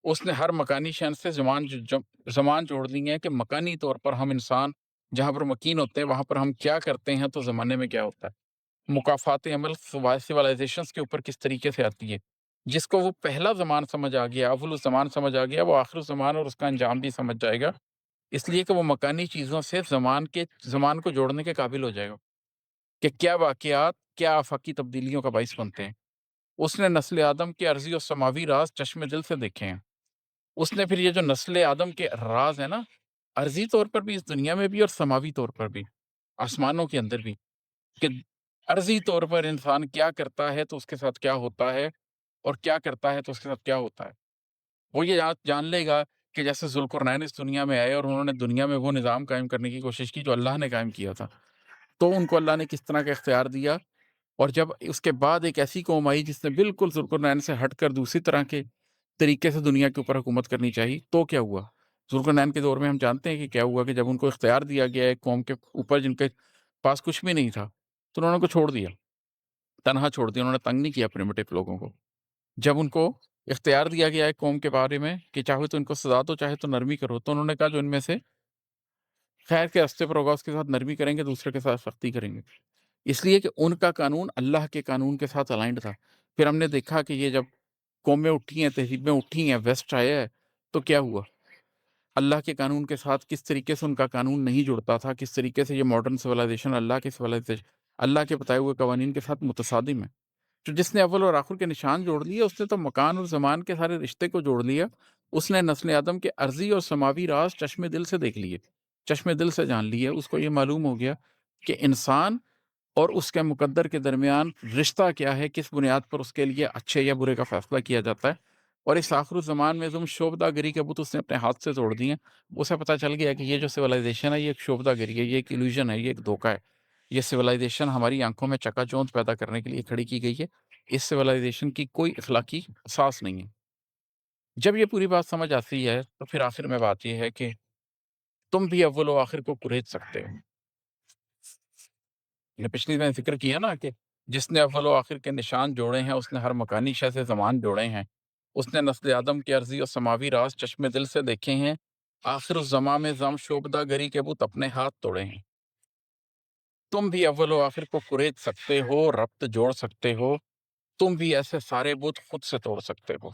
اس نے ہر مکانی شان سے زمان جوڑ لی ہے کہ مکانی طور پر ہم انسان جہاں پر مکین ہوتے ہیں وہاں پر ہم کیا کرتے ہیں تو زمانے میں کیا ہوتا ہے، مکافات عمل سوائلائزیشنس کے اوپر کس طریقے سے آتی ہے۔ جس کو وہ پہلا زمان سمجھ آ گیا، اول الزمان سمجھ آ گیا، وہ آخر الزمان اور اس کا انجام بھی سمجھ جائے گا، اس لیے کہ وہ مکانی چیزوں سے زمان کو جوڑنے کے قابل ہو جائے گا کہ کیا واقعات کیا آفاقی تبدیلیوں کا باعث بنتے ہیں۔ اس نے نسل آدم کے عرضی اور سماوی راز چشم دل سے دیکھے ہیں۔ اس نے پھر یہ جو نسل آدم کے راز ہیں نا، عرضی طور پر بھی اس دنیا میں بھی اور سماوی طور پر بھی آسمانوں کے اندر بھی، کہ عرضی طور پر انسان کیا کرتا ہے تو اس کے ساتھ کیا ہوتا ہے، اور کیا کرتا ہے تو اس کے ساتھ کیا ہوتا ہے، وہ یہ جان لے گا کہ جیسے ذوالقرنین اس دنیا میں آئے اور انہوں نے دنیا میں وہ نظام قائم کرنے کی کوشش کی جو اللہ نے قائم کیا تھا، تو ان کو اللہ نے کس طرح کا اختیار دیا، اور جب اس کے بعد ایک ایسی قوم آئی جس نے بالکل ذوالقرنین سے ہٹ کر دوسری طرح کے طریقے سے دنیا کے اوپر حکومت کرنی چاہیے، تو کیا ہوا؟ ذوالقرنین کے دور میں ہم جانتے ہیں کہ کیا ہوا، کہ جب ان کو اختیار دیا گیا ایک قوم کے اوپر جن کے پاس کچھ بھی نہیں تھا، تو انہوں نے کو چھوڑ دیا، تنہا چھوڑ دیا، انہوں نے تنگ نہیں کیا پریمیٹو لوگوں کو۔ جب ان کو اختیار دیا گیا ایک قوم کے بارے میں کہ چاہے تو ان کو سزا دو چاہے تو نرمی کرو، تو انہوں نے کہا جو ان میں سے خیر کے راستے پر ہوگا اس کے ساتھ نرمی کریں گے، دوسرے کے ساتھ سختی کریں گے، اس لیے کہ ان کا قانون اللہ کے قانون کے ساتھ الائنڈ تھا۔ پھر ہم نے دیکھا کہ یہ جب قومیں اٹھی ہیں، تہذیبیں اٹھی ہیں، ویسٹ آیا ہے، تو کیا ہوا؟ اللہ کے قانون کے ساتھ کس طریقے سے ان کا قانون نہیں جڑتا تھا، کس طریقے سے یہ ماڈرن سویلائزیشن اللہ کے بتائے ہوئے قوانین کے ساتھ متصادم ہے۔ تو جس نے اول اور آخر کے نشان جوڑ لیے، اس نے تو مکان اور زمان کے سارے رشتے کو جوڑ لیا، اس نے نسل آدم کے عرضی اور سماوی راز چشم دل سے دیکھ لیے، چشم دل سے جان لیے۔ اس کو یہ معلوم ہو گیا کہ انسان اور اس کے مقدر کے درمیان رشتہ کیا ہے، کس بنیاد پر اس کے لیے اچھے یا برے کا فیصلہ کیا جاتا ہے، اور اس آخر الزمان میں شوبدہ گری کے بت اس نے اپنے ہاتھ سے توڑ دیے ہیں۔ اسے پتہ چل گیا کہ یہ جو سویلائزیشن ہے یہ ایک شوبدہ گری ہے، یہ ایک ایلوژن ہے، یہ ایک دھوکہ ہے۔ یہ سویلائزیشن ہماری آنکھوں میں چکا چوند پیدا کرنے کے لیے کھڑی کی گئی ہے، اس سویلائزیشن کی کوئی اخلاقی اساس نہیں ہے۔ جب یہ پوری بات سمجھ آتی ہے تو پھر آخر میں بات یہ ہے کہ تم بھی اول و آخر کو کریج سکتے ہو۔ یہ پچھلی میں ذکر کیا نا کہ جس نے اول و آخر کے نشان جوڑے ہیں، اس نے ہر مکانی شے سے زمان جوڑے ہیں، اس نے نسل آدم کی عرضی اور سماوی راز چشم دل سے دیکھے ہیں، آخر الزماں میں شوبدہ گری کے بت اپنے ہاتھ توڑے ہیں۔ تم بھی اول و آخر کو کریج سکتے ہو، ربط جوڑ سکتے ہو، تم بھی ایسے سارے بت خود سے توڑ سکتے ہو۔